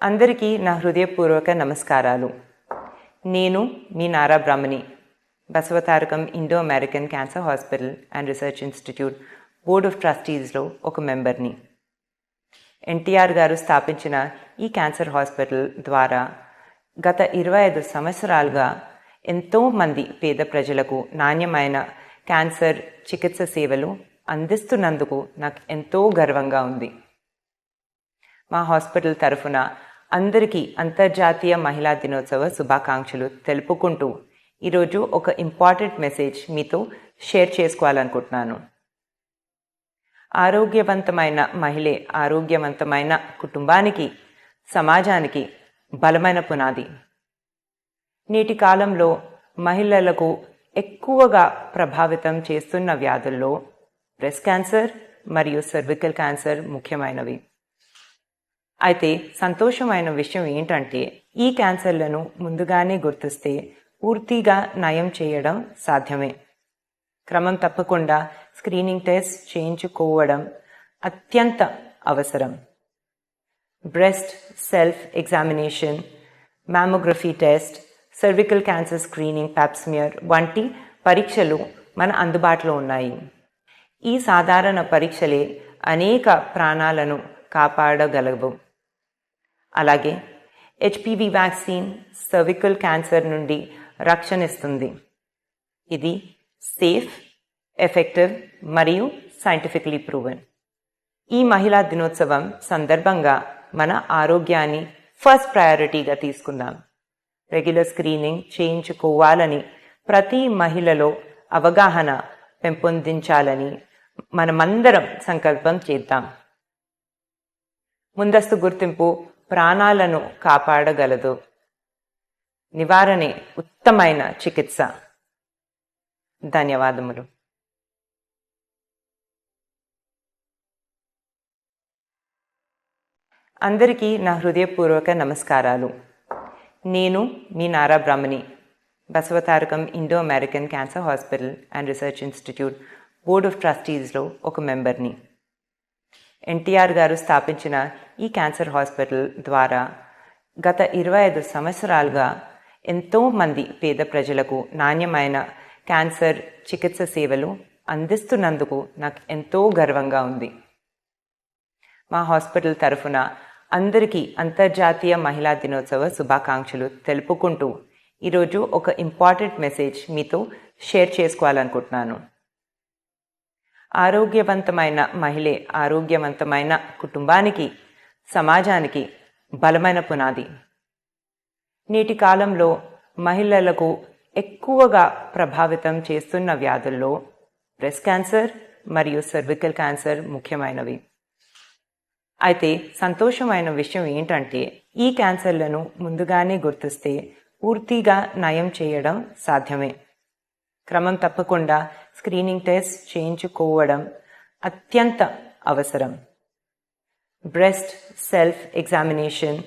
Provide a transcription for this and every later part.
అందరికీ నా హృదయపూర్వక నమస్కారాలు. నేను మీ Nara Brahmani, Basavatarakam Indo American cancer hospital and research institute board of ట్రస్టీస్లో ఒక మెంబర్ని. ఎన్టీఆర్ గారు స్థాపించిన ఈ క్యాన్సర్ హాస్పిటల్ ద్వారా గత 25 సంవత్సరాలుగా ఎంతోమంది పేద ప్రజలకు నాణ్యమైన క్యాన్సర్ చికిత్స సేవలు అందిస్తున్నందుకు నాకు ఎంతో గర్వంగా ఉంది. మా హాస్పిటల్ తరఫున అందరికీ అంతర్జాతీయ మహిళా దినోత్సవ శుభాకాంక్షలు తెలుపుకుంటూ ఈరోజు ఒక ఇంపార్టెంట్ మెసేజ్ మీతో షేర్ చేసుకోవాలనుకుంటున్నాను. ఆరోగ్యవంతమైన మహిళే ఆరోగ్యవంతమైన కుటుంబానికి, సమాజానికి బలమైన పునాది. నేటి కాలంలో మహిళలకు ఎక్కువగా ప్రభావితం చేస్తున్న వ్యాధుల్లో బ్రెస్ట్ క్యాన్సర్ మరియు సర్వికల్ క్యాన్సర్ ముఖ్యమైనవి. అయితే సంతోషమైన విషయం ఏంటంటే ఈ క్యాన్సర్లను ముందుగానే గుర్తిస్తే పూర్తిగా నయం చేయడం సాధ్యమే. క్రమం తప్పకుండా స్క్రీనింగ్ టెస్ట్ చేయించుకోవడం అత్యంత అవసరం. Breast self examination, mammography test, cervical cancer screening, Pap smear వంటి పరీక్షలు మన అందుబాటులో ఉన్నాయి. ఈ సాధారణ పరీక్షలే అనేక ప్రాణాలను కాపాడగలవు. అలాగే హెచ్పివి వ్యాక్సిన్ సర్వికల్ క్యాన్సర్ నుండి రక్షణ ఇస్తుంది. ఇది సేఫ్, ఎఫెక్టివ్ మరియు సైంటిఫికలీ ప్రూవెన్. ఈ మహిళా దినోత్సవం సందర్భంగా మన ఆరోగ్యాన్ని ఫస్ట్ ప్రయారిటీగా తీసుకుందాం. రెగ్యులర్ స్క్రీనింగ్ చేయించుకోవాలని ప్రతి మహిళలో అవగాహన పెంపొందించాలని మనమందరం సంకల్పం చేద్దాం. ముందస్తు గుర్తింపు ప్రాణాలను కాపాడగలదు. నివారణే ఉత్తమైన చికిత్స. ధన్యవాదములు. అందరికీ నా హృదయపూర్వక నమస్కారాలు. నేను మీ Nara Brahmani, Basavatarakam Indo American cancer hospital and research institute board of ట్రస్టీస్లో ఒక మెంబర్ని. ఎన్టీఆర్ గారు స్థాపించిన ఈ క్యాన్సర్ హాస్పిటల్ ద్వారా గత 25 సంవత్సరాలుగా ఎంతోమంది పేద ప్రజలకు నాణ్యమైన క్యాన్సర్ చికిత్స సేవలు అందిస్తున్నందుకు నాకు ఎంతో గర్వంగా ఉంది. మా హాస్పిటల్ తరఫున అందరికీ అంతర్జాతీయ మహిళా దినోత్సవ శుభాకాంక్షలు తెలుపుకుంటూ ఈరోజు ఒక ఇంపార్టెంట్ మెసేజ్ మీతో షేర్ చేసుకోవాలనుకుంటున్నాను. ఆరోగ్యవంతమైన మహిళే ఆరోగ్యవంతమైన కుటుంబానికి, సమాజానికి బలమైన పునాది. నేటి కాలంలో మహిళలకు ఎక్కువగా ప్రభావితం చేస్తున్న వ్యాధుల్లో బ్రెస్ట్ క్యాన్సర్ మరియు సర్వికల్ క్యాన్సర్ ముఖ్యమైనవి. అయితే సంతోషమైన విషయం ఏంటంటే ఈ క్యాన్సర్లను ముందుగానే గుర్తిస్తే పూర్తిగా నయం చేయడం సాధ్యమే. క్రమం తప్పకుండా స్క్రీనింగ్ టెస్ట్ చేయించుకోవడం అత్యంత అవసరం. Breast self examination,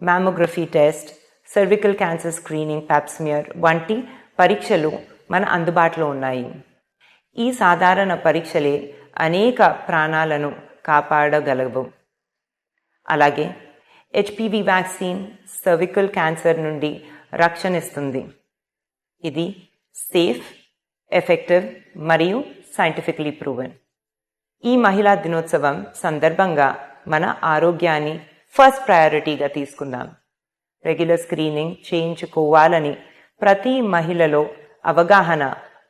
mammography test, cervical cancer screening, Pap smear వంటి పరీక్షలు మన అందుబాటులో ఉన్నాయి. ఈ సాధారణ పరీక్షలే అనేక ప్రాణాలను కాపాడగలవు. అలాగే హెచ్పివి వ్యాక్సిన్ సర్వికల్ క్యాన్సర్ నుండి రక్షణ ఇస్తుంది. ఇది సేఫ్, ఎఫెక్టివ్ మరియు సైంటిఫికలీ ప్రూవెన్. ఈ మహిళా దినోత్సవం సందర్భంగా మన ఆరోగ్యాన్ని ఫస్ట్ ప్రయారిటీగా తీసుకుందాం. రెగ్యులర్ స్క్రీనింగ్ చేయించుకోవాలని ప్రతి మహిళలో అవగాహన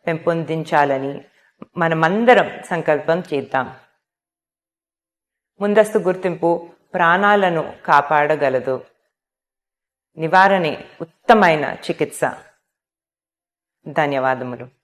పెంపొందించాలని మనమందరం సంకల్పం చేద్దాం. ముందస్తు గుర్తింపు ప్రాణాలను కాపాడగలదు. నివారణే ఉత్తమైన చికిత్స. ధన్యవాదములు.